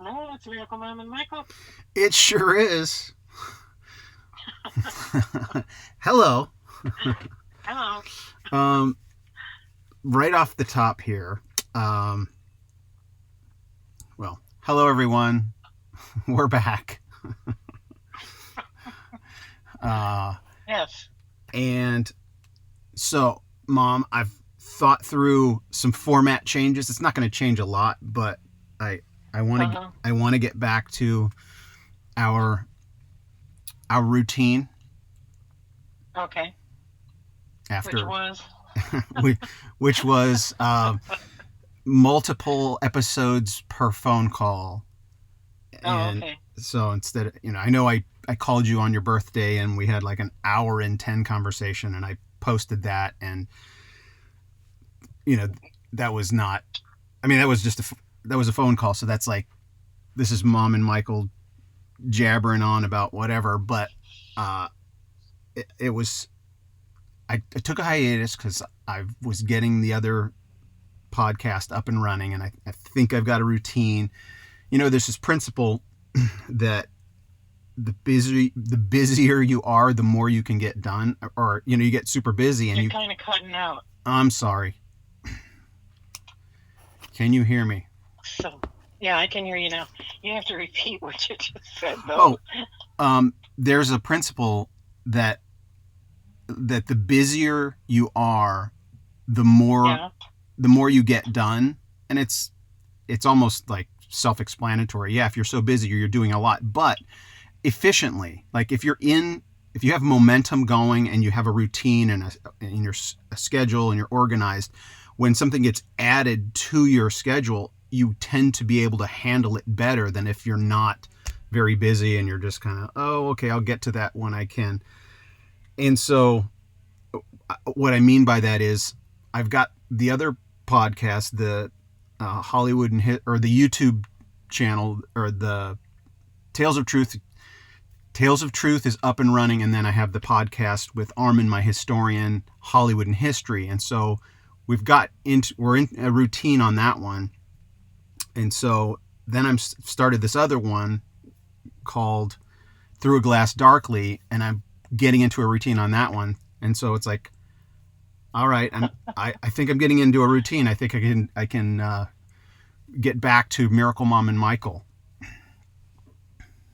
No, it's Miracle Mom and Michael. It sure is. Hello. Hello. Um, right off the top here. Um, hello everyone. We're back. Uh, Yes. and so, Mom, I've thought through some format changes. It's not going to change a lot, but I I want to Uh-huh. I want to get back to our our routine Okay. Which after was? which was multiple episodes per phone call. Oh, And okay. so instead of, I know I called you on your birthday and we had like an hour and 10 conversation and I posted that. And, you know, that was not, I mean, that was just that was a phone call. So that's like, this is Mom and Michael jabbering on about whatever. But uh, it was, I took a hiatus because I was getting the other podcast up and running and I think I've got a routine. There's this principle that the busier you are, the more you can get done. Or you get super busy and You're you. kind of cutting out. I'm sorry. Can you hear me? So, yeah, I can hear you now. You have to repeat what you just said, though. Oh, there's a principle that the busier you are, the more Yeah. the more you get done, and it's almost like self-explanatory. Yeah, if you're so busy, you're doing a lot, but efficiently. Like if you have momentum going and you have a routine and a schedule and you're organized, when something gets added to your schedule, you tend to be able to handle it better than if you're not very busy and you're just kind of, oh, okay, I'll get to that when I can. And so what I mean by that is I've got the other podcast, the Hollywood and or the YouTube channel, or the Tales of Truth. Tales of Truth is up and running, and then I have the podcast with Armin, my historian, Hollywood and history. And so we're in a routine on that one. And so then I'm started this other one called Through a Glass Darkly, and I'm getting into a routine on that one. And so it's like, all right, I think I'm getting into a routine. I think I can get back to Miracle Mom and Michael.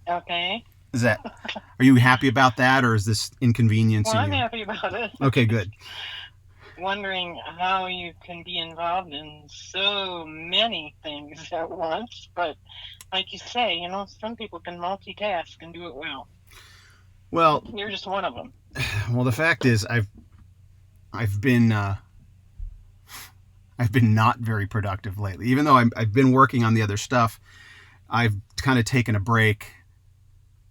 Okay. Is that Are you happy about that, or is this Well, inconveniencing I'm you? happy about it. Okay, good. Wondering how you can be involved in so many things at once, but like you say, some people can multitask and do it well. Well, You're just one of them. the fact is, I've been I've been not very productive lately. Even though I've been working on the other stuff, I've kind of taken a break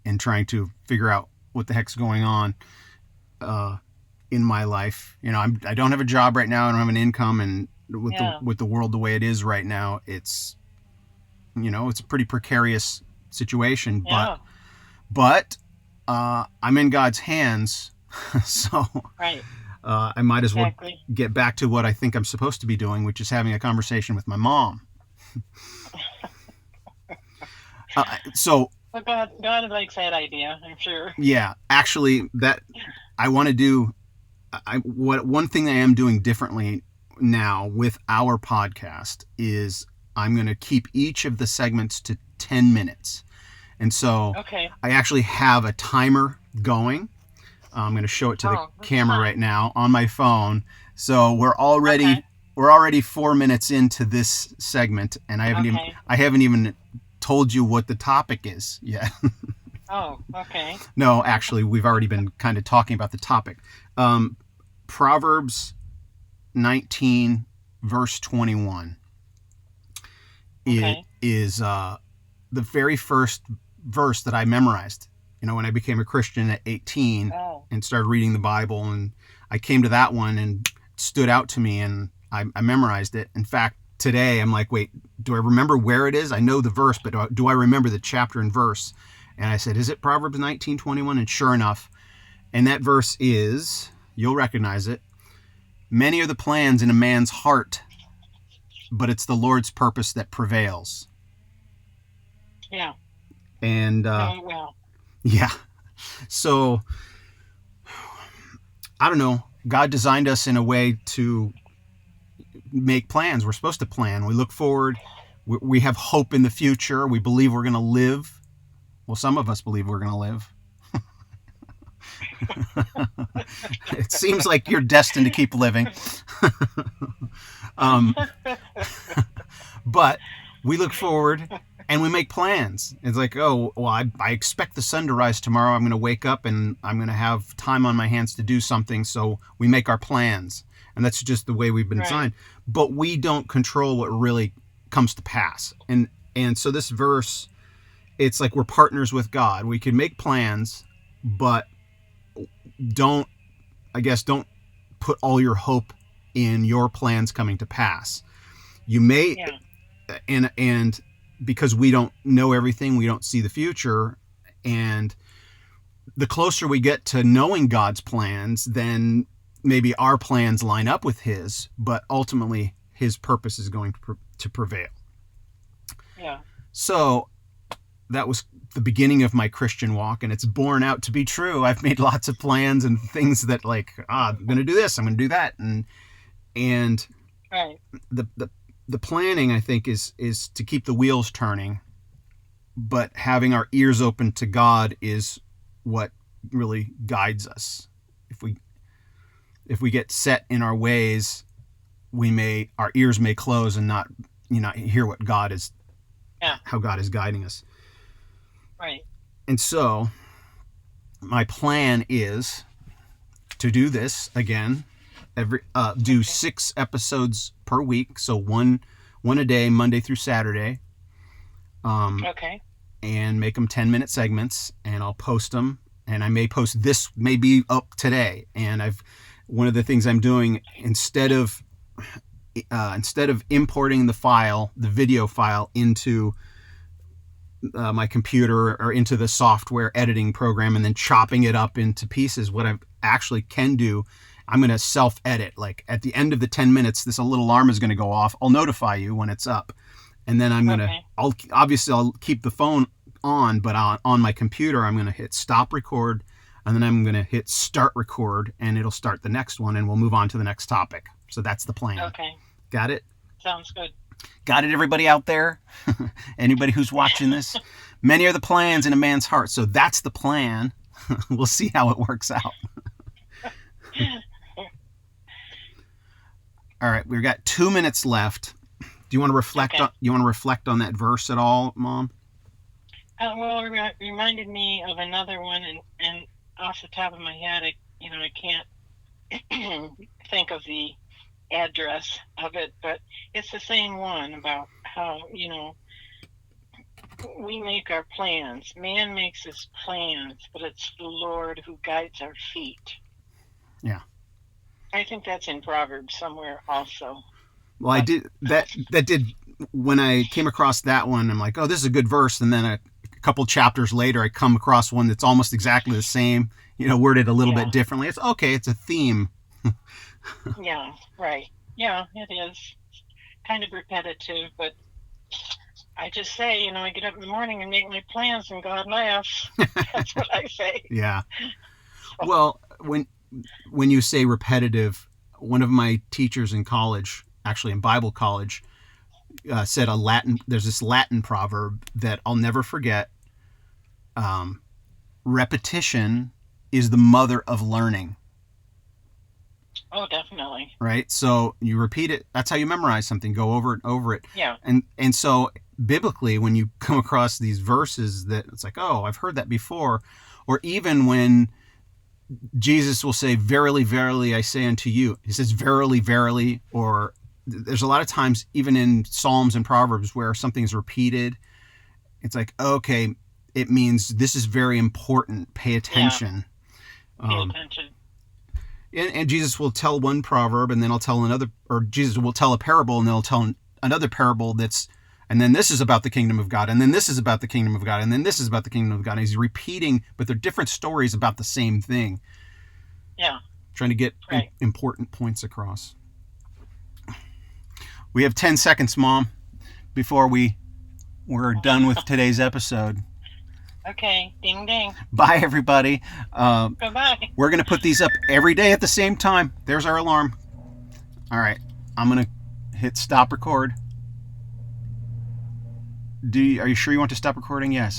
and trying to figure out what the heck's going on uh, in my life. I don't have a job right now. I don't have an income, and Yeah. with the world the way it is right now, it's a pretty precarious situation. But Yeah. but I'm in God's hands, so Right. I might as well Exactly. get back to what I think I'm supposed to be doing, which is having a conversation with my mom. So But God likes that idea, I'm sure. yeah, actually, that I want to do. What one thing that I am doing differently now with our podcast is I'm going to keep each of the segments to 10 minutes. And so Okay. I actually have a timer going. I'm going to show it to the Oh, that's camera fun. right now on my phone. So Okay. we're already 4 minutes into this segment, and Okay. I haven't even told you what the topic is yet. Oh, okay. No, actually, we've already been kind of talking about the topic. Um, Proverbs 19, verse 21 Okay. is the very first verse that I memorized. When I became a Christian at 18 Oh, and started reading the Bible, and I came to that one and it stood out to me, and I memorized it. In fact, today I'm like, wait, do I remember where it is? I know the verse, but do I remember the chapter and verse? And I said, is it Proverbs 19:21? And sure enough, and that verse is, you'll recognize it. Many are the plans in a man's heart, but it's the Lord's purpose that prevails. Yeah. And No, well. yeah, so I don't know. God designed us in a way to make plans. We're supposed to plan. We look forward. We have hope in the future. We believe we're going to live. Well, some of us believe we're going to live. It seems like you're destined to keep living. um, but we look forward and we make plans. It's like, oh, well, I expect the sun to rise tomorrow. I'm going to wake up and I'm going to have time on my hands to do something. So we make our plans. And that's just the way we've been Right. designed. But we don't control what really comes to pass. And so this verse, it's like we're partners with God. We can make plans, but don't, I guess, don't put all your hope in your plans coming to pass. You may, Yeah. and because we don't know everything, we don't see the future, and the closer we get to knowing God's plans, then maybe our plans line up with His, but ultimately His purpose is going to prevail. Yeah. So that was the beginning of my Christian walk, and it's borne out to be true. I've made lots of plans and things that, like, I'm going to do this, I'm going to do that, and Right. the planning, I think, is to keep the wheels turning, but having our ears open to God is what really guides us. If we get set in our ways, our ears may close and not hear what God is, Yeah. how God is guiding us. Right. And so my plan is to do this again, do 6 episodes per week, so one a day, Monday through Saturday. Okay. And make them 10-minute segments, and I'll post them. And I may post this, may be up today. And one of the things I'm doing, instead of importing the video file into my computer or into the software editing program and then chopping it up into pieces, what I actually can do, I'm going to self-edit. Like at the end of the 10 minutes, this little alarm is going to go off. I'll notify you when it's up. And then I'll keep the phone on, but on my computer, I'm going to hit stop record, and then I'm going to hit start record, and it'll start the next one, and we'll move on to the next topic. So that's the plan. Okay. Got it? Sounds good. Got it, everybody out there? Anybody who's watching this? Many are the plans in a man's heart. So that's the plan. We'll see how it works out. All right, we've got 2 minutes left. Do you want to reflect on that verse at all, Mom? Well, it reminded me of another one, and off the top of my head, I can't think of the address of it, but it's the same one about how, we make our plans. Man makes his plans, but it's the Lord who guides our feet. Yeah. I think that's in Proverbs somewhere also. Well, I did that did when I came across that one, I'm like, oh, this is a good verse. And then a couple chapters later, I come across one that's almost exactly the same, worded a little bit differently. It's okay. It's a theme. Yeah, right. Yeah, it is kind of repetitive, but I just say, I get up in the morning and make my plans, and God laughs. That's what I say. Yeah. Well, when you say repetitive, one of my teachers in college, actually in Bible college, said there's this Latin proverb that I'll never forget. Repetition is the mother of learning. Oh, definitely. Right? So you repeat it. That's how you memorize something. Go over it, over it. Yeah. And so biblically, when you come across these verses that it's like, oh, I've heard that before, or even when Jesus will say, verily, verily, I say unto you. He says, verily, verily, or there's a lot of times, even in Psalms and Proverbs, where something's repeated. It's like, okay, it means this is very important. Pay attention. Yeah. Pay attention. And Jesus will tell one proverb, and then I'll tell another, or Jesus will tell a parable, and then I'll tell another parable and then this is about the kingdom of God, and then this is about the kingdom of God, and then this is about the kingdom of God. And he's repeating, but they're different stories about the same thing. Yeah. Trying to get important points across. We have 10 seconds, Mom, before we we're done with today's episode. Okay, ding ding. Bye, everybody. Bye-bye. We're going to put these up every day at the same time. There's our alarm. All right. I'm going to hit stop record. Are you sure you want to stop recording? Yes.